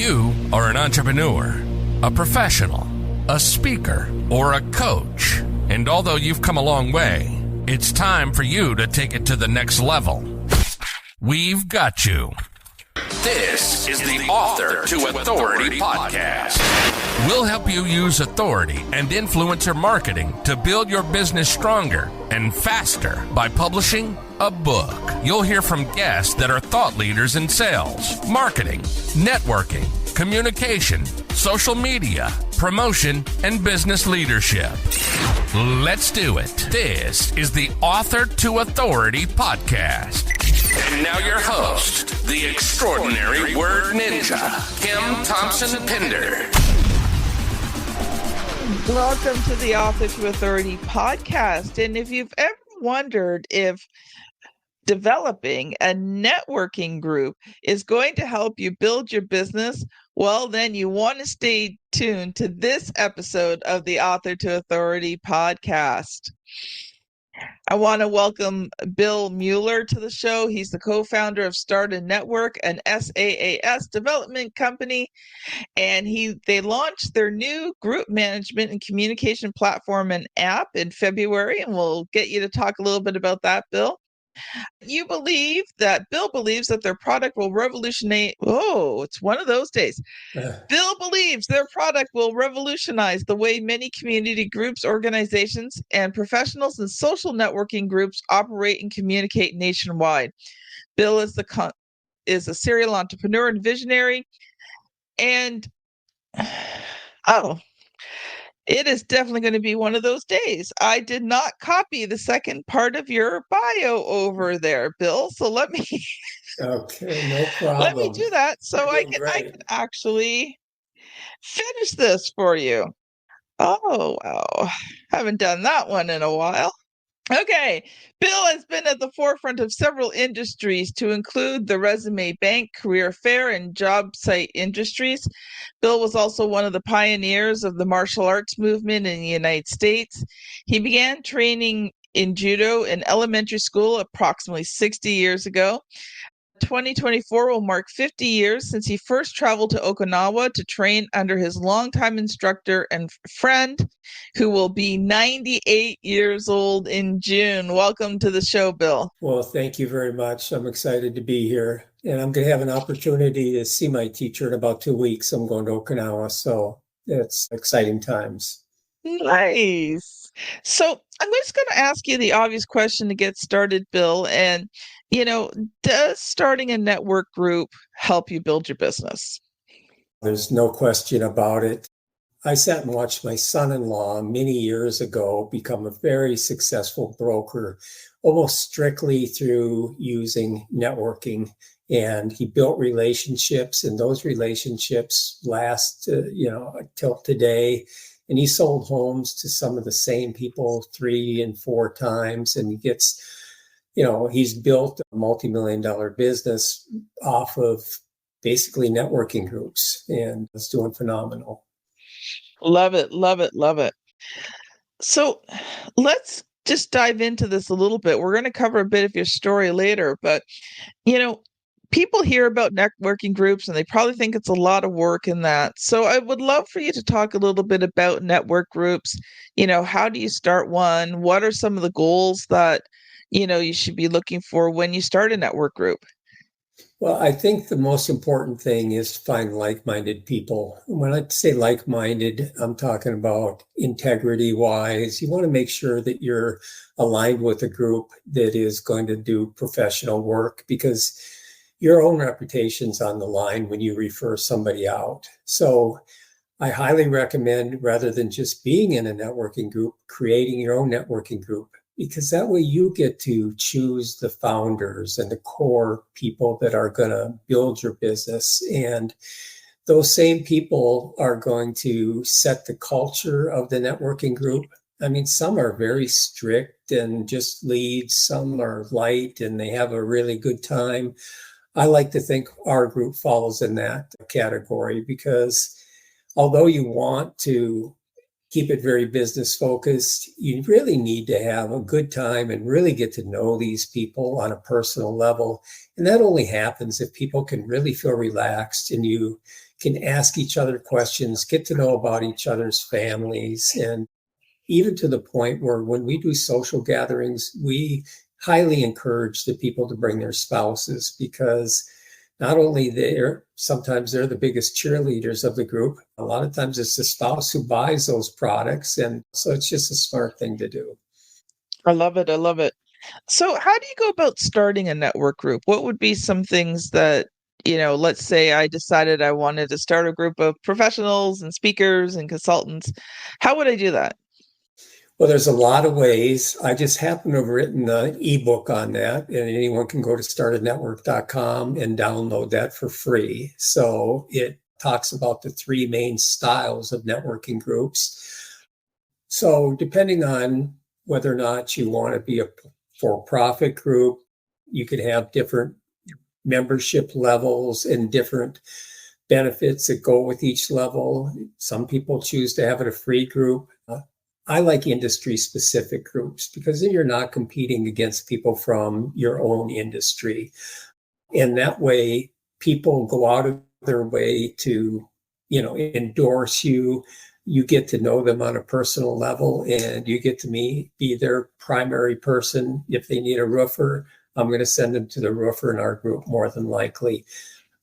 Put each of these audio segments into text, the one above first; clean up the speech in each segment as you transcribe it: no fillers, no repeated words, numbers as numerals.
you are an entrepreneur, a professional, a speaker, or a coach, and although you've come a long way, it's time for you to take it to the next level. We've got you. This is the Author to Authority podcast. We'll help you use authority and influencer marketing to build your business stronger and faster by publishing a book. You'll hear from guests that are thought leaders in sales, marketing, networking, communication, social media, promotion, and business leadership. Let's do it. This is the Author to Authority podcast. And now your host, the extraordinary word ninja, Kim Thompson-Pinder. Welcome to the Author to Authority podcast. And if you've ever wondered if developing a networking group is going to help you build your business, well, then you want to stay tuned to this episode of the Author to Authority podcast. I want to welcome Bill Mueller to the show. He's the co-founder of Start a Network, an SaaS development company, and they launched their new group management and communication platform and app in February, and we'll get you to talk a little bit about that, Bill. Bill believes that their product will revolutionize. Oh, it's one of those days. Bill believes their product will revolutionize the way many community groups, organizations, and professionals and social networking groups operate and communicate nationwide. Bill is a serial entrepreneur and visionary, and it is definitely going to be one of those days. I did not copy the second part of your bio over there, Bill. So let me Okay, no problem. let me do that so I can actually finish this for you. Oh, wow. Haven't done that one in a while. Okay, Bill has been at the forefront of several industries to include the resume bank, career fair, and job site industries. Bill was also one of the pioneers of the martial arts movement in the United States. He began training in judo in elementary school approximately 60 years ago. 2024 will mark 50 years since he first traveled to Okinawa to train under his longtime instructor and friend, who will be 98 years old in June. Welcome to the show, Bill. Well, thank you very much. I'm excited to be here. And I'm going to have an opportunity to see my teacher in about 2 weeks. I'm going to Okinawa, so it's exciting times. Nice. So I'm just going to ask you the obvious question to get started, Bill. And, does starting a network group help you build your business? There's no question about it. I sat and watched my son-in-law many years ago become a very successful broker, almost strictly through using networking. And he built relationships, and those relationships last, till today. And he sold homes to some of the same people 3 and 4 times, and he gets, he's built a multi-million-dollar business off of basically networking groups, and it's doing phenomenal. Love it, love it, love it. So let's just dive into this a little bit. We're going to cover a bit of your story later, but, people hear about networking groups and they probably think it's a lot of work in that. So I would love for you to talk a little bit about network groups. How do you start one? What are some of the goals that, you should be looking for when you start a network group? Well, I think the most important thing is to find like-minded people. When I say like-minded, I'm talking about integrity-wise. You want to make sure that you're aligned with a group that is going to do professional work, because your own reputation's on the line when you refer somebody out. So I highly recommend, rather than just being in a networking group, creating your own networking group, because that way you get to choose the founders and the core people that are going to build your business. And those same people are going to set the culture of the networking group. I mean, some are very strict and just lead, some are light and they have a really good time. I like to think our group falls in that category, because although you want to keep it very business focused. You really need to have a good time and really get to know these people on a personal level. And that only happens if people can really feel relaxed and you can ask each other questions, get to know about each other's families, and even to the point where when we do social gatherings, we highly encourage the people to bring their spouses, because not only sometimes they're the biggest cheerleaders of the group. A lot of times it's the spouse who buys those products. And so it's just a smart thing to do. I love it. I love it. So, how do you go about starting a network group? What would be some things that, let's say I decided I wanted to start a group of professionals and speakers and consultants. How would I do that? Well, there's a lot of ways. I just happen to have written an ebook on that, and anyone can go to startanetwork.com and download that for free. So it talks about the three main styles of networking groups. So depending on whether or not you want to be a for-profit group, you could have different membership levels and different benefits that go with each level. Some people choose to have it a free group. I like industry-specific groups because then you're not competing against people from your own industry. And that way, people go out of their way to, endorse you. You get to know them on a personal level, and you get to be their primary person. If they need a roofer, I'm going to send them to the roofer in our group more than likely.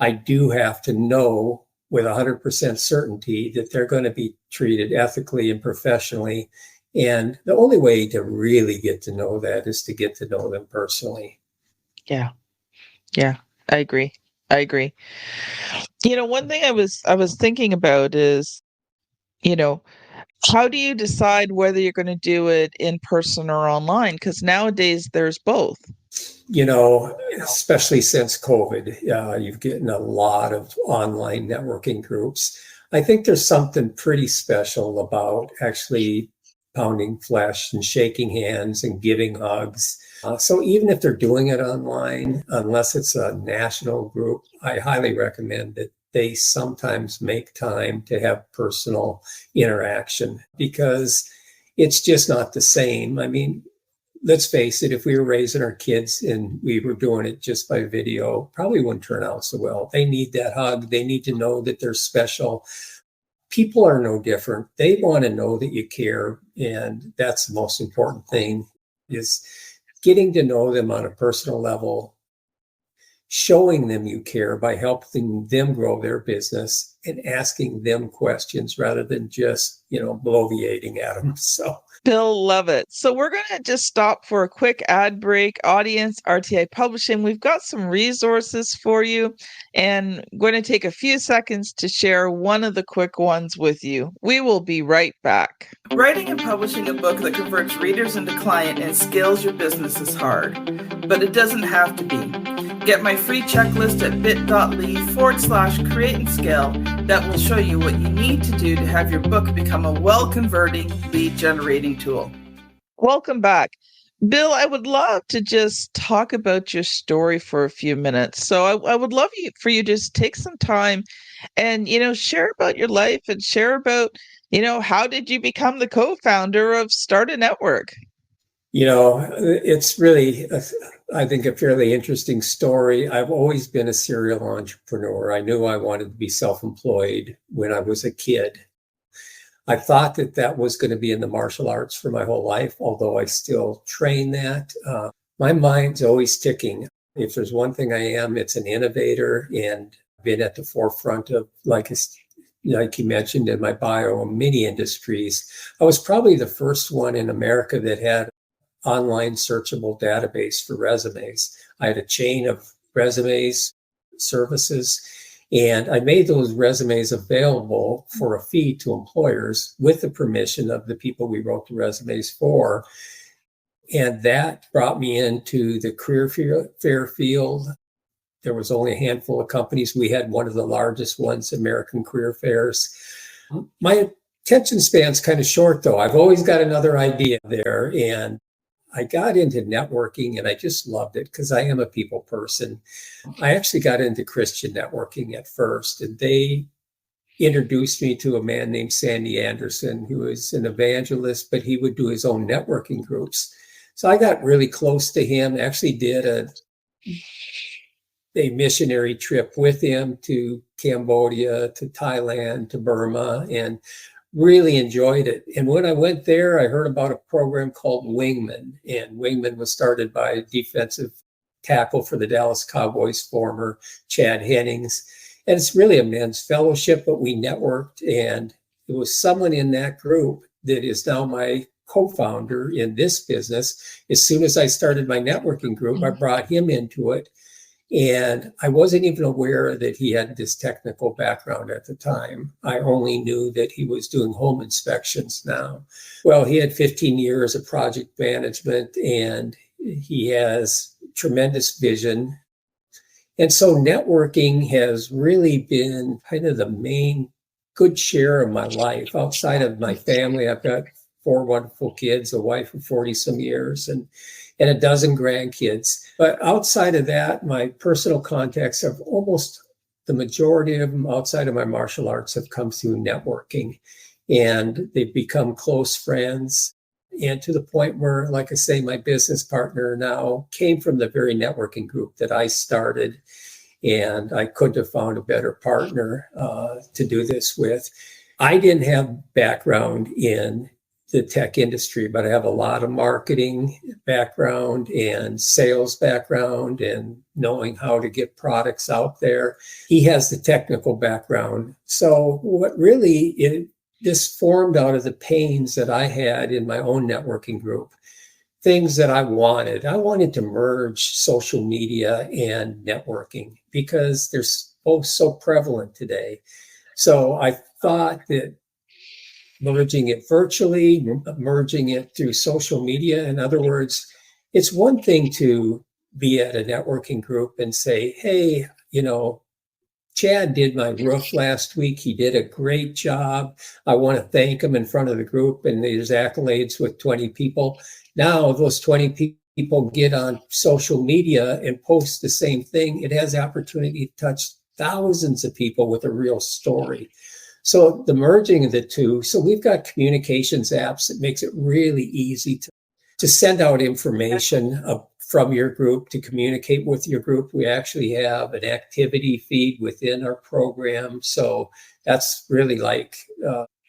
I do have to know with 100% certainty that they're going to be treated ethically and professionally. And the only way to really get to know that is to get to know them personally. Yeah. Yeah, I agree. One thing I was thinking about is, how do you decide whether you're going to do it in person or online? Because nowadays there's both. Especially since COVID, you've gotten a lot of online networking groups. I think there's something pretty special about actually pounding flesh and shaking hands and giving hugs. So even if they're doing it online, unless it's a national group, I highly recommend that they sometimes make time to have personal interaction, because it's just not the same. I mean, let's face it, if we were raising our kids and we were doing it just by video, probably wouldn't turn out so well. They need that hug. They need to know that they're special. People are no different. They want to know that you care. And that's the most important thing, is getting to know them on a personal level, showing them you care by helping them grow their business and asking them questions rather than just, bloviating at them. So Bill, love it. So we're going to just stop for a quick ad break. Audience, RTI Publishing, we've got some resources for you, and I'm going to take a few seconds to share one of the quick ones with you. We will be right back. Writing and publishing a book that converts readers into client and scales your business is hard, but it doesn't have to be. Get my free checklist at bit.ly/create and scale that will show you what you need to do to have your book become a well-converting lead generating tool. Welcome back. Bill, I would love to just talk about your story for a few minutes. So I would love for you to just take some time and, share about your life and share about, how did you become the co-founder of Start a Network? It's really, I think, a fairly interesting story. I've always been a serial entrepreneur. I knew I wanted to be self-employed when I was a kid. I thought that was going to be in the martial arts for my whole life, although I still train that. My mind's always ticking. If there's one thing I am, it's an innovator, and been at the forefront of, like you mentioned in my bio, many industries. I was probably the first one in America that had online searchable database for resumes. I had a chain of resumes services, and I made those resumes available for a fee to employers with the permission of the people we wrote the resumes for. And that brought me into the career fair field. There was only a handful of companies. We had one of the largest ones, American Career Fairs. My attention span's kind of short, though. I've always got another idea there. And I got into networking, and I just loved it because I am a people person. I actually got into Christian networking at first, and they introduced me to a man named Sandy Anderson, who was an evangelist, but he would do his own networking groups. So I got really close to him, actually did a missionary trip with him to Cambodia, to Thailand, to Burma, and really enjoyed it. And when I went there, I heard about a program called Wingman, and Wingman was started by a defensive tackle for the Dallas Cowboys, former Chad Hennings. And it's really a men's fellowship, but we networked, and it was someone in that group that is now my co-founder in this business. As soon as I started my networking group, I brought him into it. And I wasn't even aware that he had this technical background at the time. I only knew that he was doing home inspections now. Well, he had 15 years of project management, and he has tremendous vision. And so networking has really been kind of the main good share of my life. Outside of my family, I've got 4 wonderful kids, a wife of 40 some years, and a dozen grandkids. But outside of that, my personal contacts have almost the majority of them outside of my martial arts have come through networking, and they've become close friends. And to the point where, like I say, my business partner now came from the very networking group that I started, and I couldn't have found a better partner to do this with. I didn't have background in the tech industry, but I have a lot of marketing background and sales background and knowing how to get products out there. He has the technical background. So what really this formed out of the pains that I had in my own networking group, things that I wanted. I wanted to merge social media and networking because they're both so prevalent today. So I thought that merging it virtually, merging it through social media. In other words, it's one thing to be at a networking group and say, hey, Chad did my roof last week. He did a great job. I want to thank him in front of the group, and there's accolades with 20 people. Now those 20 people get on social media and post the same thing. It has the opportunity to touch thousands of people with a real story. So the merging of the two, so we've got communications apps that makes it really easy to send out information from your group, to communicate with your group. We actually have an activity feed within our program. So that's really like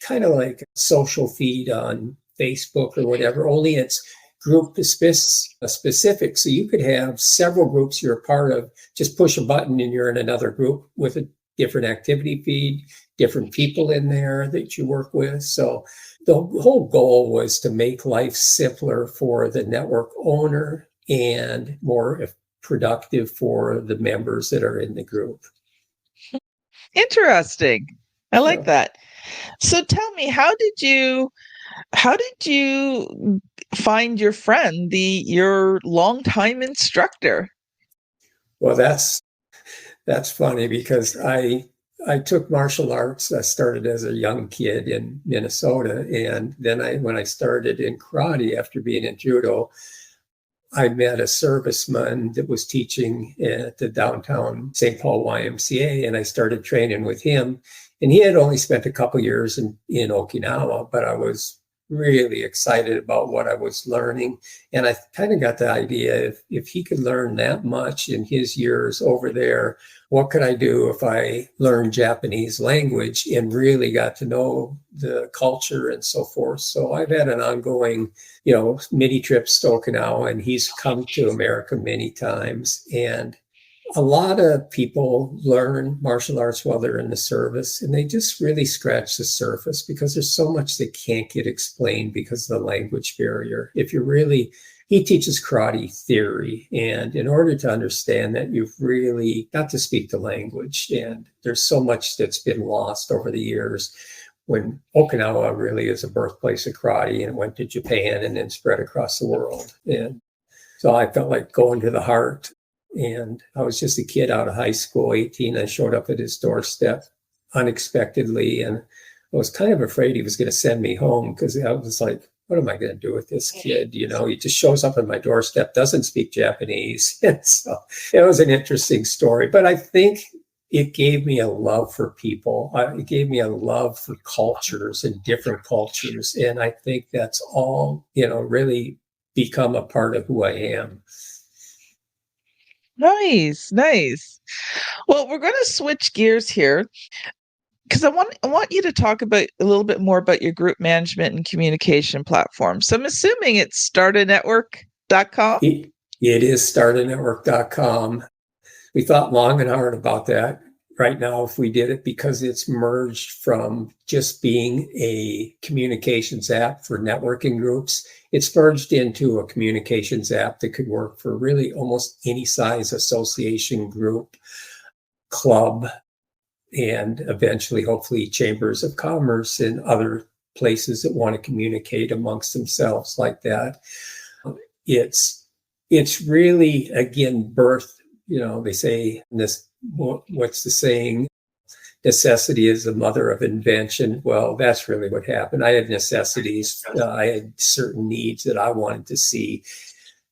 kind of like a social feed on Facebook or whatever, only it's group specific. So you could have several groups you're a part of, just push a button and you're in another group with a different activity feed, different people in there that you work with. So the whole goal was to make life simpler for the network owner and more productive for the members that are in the group. Interesting. I like that. So tell me, how did you find your friend, your longtime instructor? Well, that's funny because I took martial arts. I started as a young kid in Minnesota, and then when I started in karate after being in judo, I met a serviceman that was teaching at the downtown St. Paul YMCA, and I started training with him. And he had only spent a couple years in Okinawa, but I was really excited about what I was learning. And I kind of got the idea, if he could learn that much in his years over there, what could I do if I learned Japanese language and really got to know the culture and so forth? So I've had an ongoing, mini trips to Okinawa, and he's come to America many times. And a lot of people learn martial arts while they're in the service, and they just really scratch the surface because there's so much that can't get explained because of the language barrier. He teaches karate theory, and in order to understand that, you've really got to speak the language, and there's so much that's been lost over the years when Okinawa really is a birthplace of karate, and it went to Japan and then spread across the world. And so I felt like going to the heart. And I was just a kid out of high school, 18. I showed up at his doorstep unexpectedly, and I was kind of afraid he was going to send me home because I was like, what am I going to do with this kid? He just shows up at my doorstep, doesn't speak Japanese. And so it was an interesting story. But I think it gave me a love for people. It gave me a love for cultures and different cultures. And I think that's all, really become a part of who I am. Nice, nice. Well, we're going to switch gears here because I want you to talk about a little bit more about your group management and communication platform. So I'm assuming it's startanetwork.com. It is startanetwork.com. We thought long and hard about that right now if we did it, because it's merged from just being a communications app for networking groups. It's merged into a communications app that could work for really almost any size association, group, club, and eventually, hopefully, chambers of commerce and other places that want to communicate amongst themselves like that. It's really, again, birth. They say this, what's the saying? Necessity is the mother of invention. Well, that's really what happened. I had necessities. I had certain needs that I wanted to see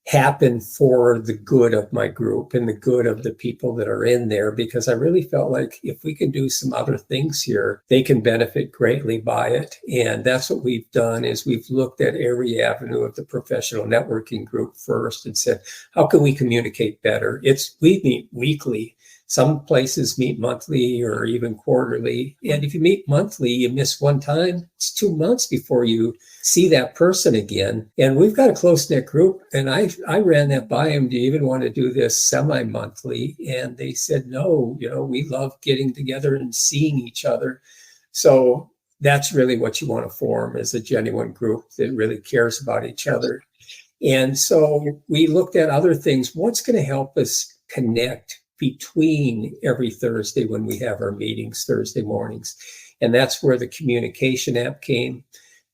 happen for the good of my group and the good of the people that are in there, because I really felt like if we can do some other things here, they can benefit greatly by it. And that's what we've done, is we've looked at every avenue of the professional networking group first and said, how can we communicate better? We meet weekly. Some places meet monthly or even quarterly. And if you meet monthly, you miss one time, it's 2 months before you see that person again. And we've got a close-knit group. And I ran that by them. Do you even want to do this semi-monthly? And they said, no, we love getting together and seeing each other. So that's really what you want to form, is a genuine group that really cares about each other. And so we looked at other things. What's going to help us connect between every Thursday when we have our meetings, Thursday mornings? And that's where the communication app came.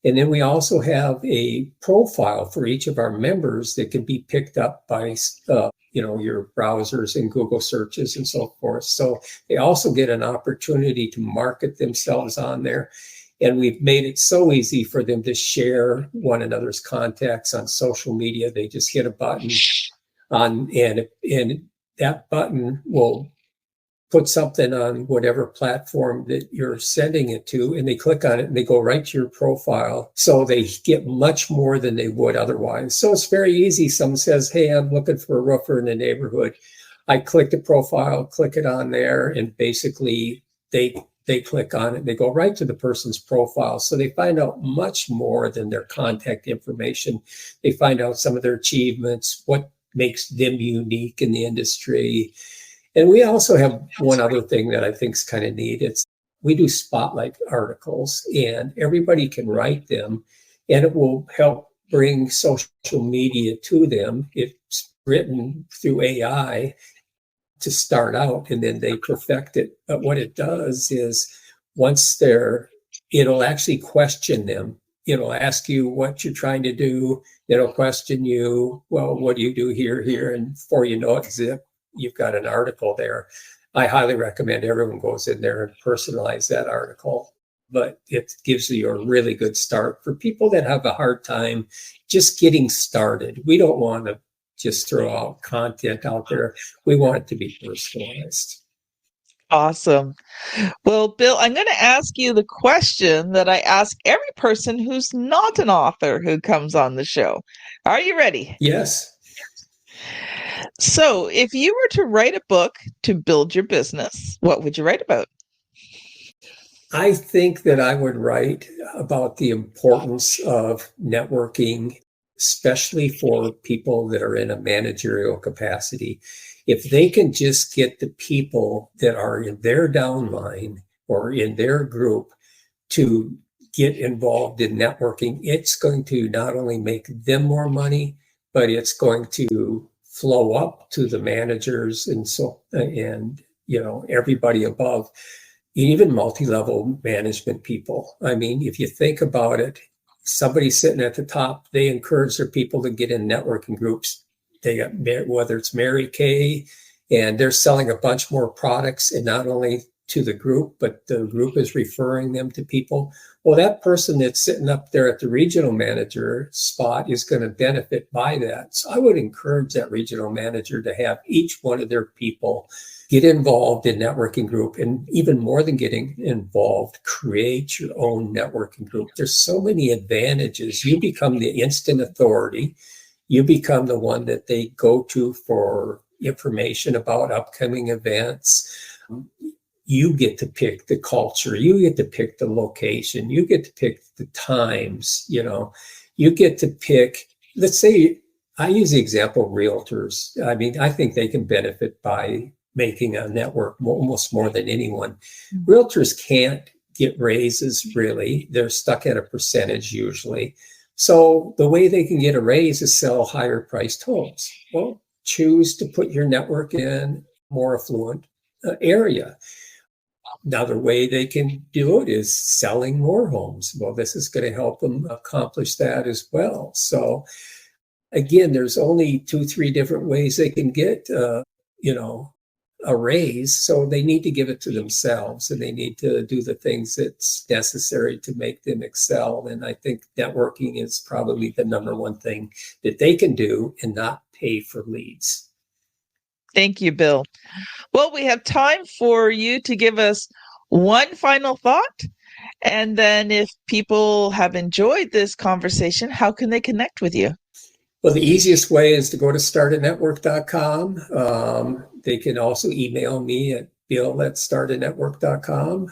And then we also have a profile for each of our members that can be picked up by, your browsers and Google searches and so forth. So they also get an opportunity to market themselves on there. And we've made it so easy for them to share one another's contacts on social media. They just hit a button and that button will put something on whatever platform that you're sending it to, and they click on it and they go right to your profile. So they get much more than they would otherwise. So it's very easy. Someone says, hey, I'm looking for a roofer in the neighborhood. I click the profile, click it on there, and basically they click on it and they go right to the person's profile. So they find out much more than their contact information. They find out some of their achievements, what makes them unique in the industry. And we also have one other thing that I think is kind of neat. We do spotlight articles, and everybody can write them, and it will help bring social media to them. It's written through AI to start out, and then they perfect it. But what it does is it'll actually question them. It'll ask you what you're trying to do. It'll question you, well, what do you do here? And before you know it, zip, you've got an article there. I highly recommend everyone goes in there and personalize that article. But it gives you a really good start for people that have a hard time just getting started. We don't want to just throw out content out there. We want it to be personalized. Awesome. Well, Bill, I'm going to ask you the question that I ask every person who's not an author who comes on the show. Are you ready? Yes. So, if you were to write a book to build your business, what would you write about? I think that I would write about the importance of networking, especially for people that are in a managerial capacity. If they can just get the people that are in their downline or in their group to get involved in networking, it's going to not only make them more money, but it's going to flow up to the managers and everybody above, even multi-level management people. I mean, if you think about it, somebody sitting at the top, they encourage their people to get in networking groups. They got, whether it's Mary Kay, and they're selling a bunch more products, and not only to the group, but the group is referring them to people. Well, that person that's sitting up there at the regional manager spot is going to benefit by that. So I would encourage that regional manager to have each one of their people get involved in networking group, and even more than getting involved, create your own networking group. There's so many advantages. You become the instant authority. You become the one that they go to for information about upcoming events. You get to pick the culture. You get to pick the location. You get to pick the times. You get to pick, let's say, I use the example of realtors. I mean, I think they can benefit by making a network almost more than anyone. Realtors can't get raises, really. They're stuck at a percentage usually. So the way they can get a raise is sell higher priced homes. Well, choose to put your network in a more affluent area. Another way they can do it is selling more homes. Well, this is going to help them accomplish that as well. So again, there's only 2-3 different ways they can get, a raise. So they need to give it to themselves, and they need to do the things that's necessary to make them excel. And I think networking is probably the number one thing that they can do and not pay for leads. Thank you, Bill. Well, we have time for you to give us one final thought. And then if people have enjoyed this conversation, how can they connect with you? Well, the easiest way is to go to startanetwork.com. They can also email me at bill@startanetwork.com.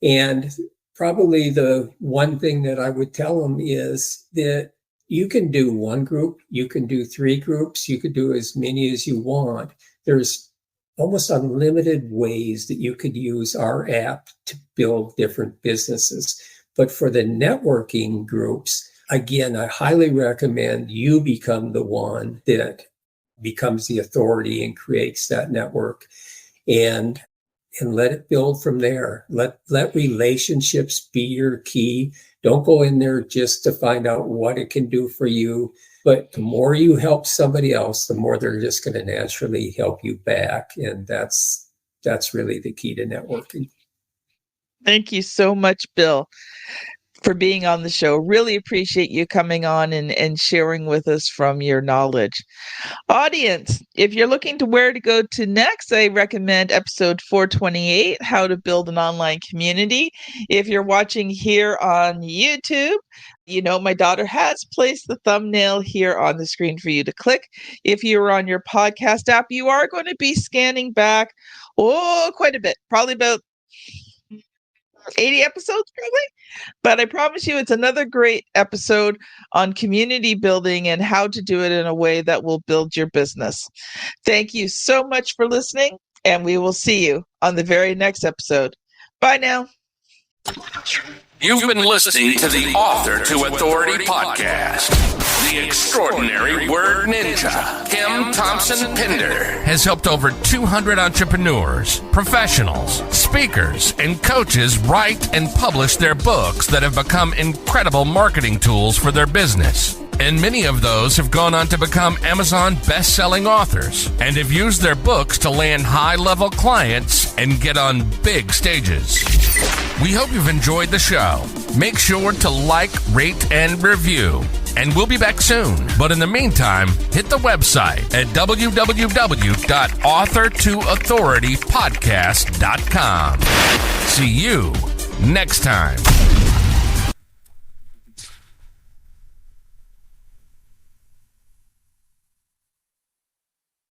And probably the one thing that I would tell them is that you can do one group, you can do 3 groups, you could do as many as you want. There's almost unlimited ways that you could use our app to build different businesses. But for the networking groups, again, I highly recommend you become the one that becomes the authority and creates that network, and let it build from there. Let relationships be your key. Don't go in there just to find out what it can do for you. But the more you help somebody else, the more they're just going to naturally help you back. And that's really the key to networking. Thank you so much, Bill, for being on the show. Really appreciate you coming on and sharing with us from your knowledge. Audience, if you're looking to where to go to next, I recommend episode 428, How to Build an Online Community. If you're watching here on YouTube, my daughter has placed the thumbnail here on the screen for you to click. If you're on your podcast app, you are going to be scanning back, quite a bit, probably about 80 episodes probably, but I promise you it's another great episode on community building and how to do it in a way that will build your business. Thank you so much for listening, and we will see you on the very next episode. Bye now. You've been listening to the Author to Authority podcast. The extraordinary word ninja, Kim Thompson Pinder, has helped over 200 entrepreneurs, professionals, speakers, and coaches write and publish their books that have become incredible marketing tools for their business. And many of those have gone on to become Amazon best-selling authors and have used their books to land high-level clients and get on big stages. We hope you've enjoyed the show. Make sure to like, rate, and review. And we'll be back soon. But in the meantime, hit the website at www.authortoauthoritypodcast.com. See you next time.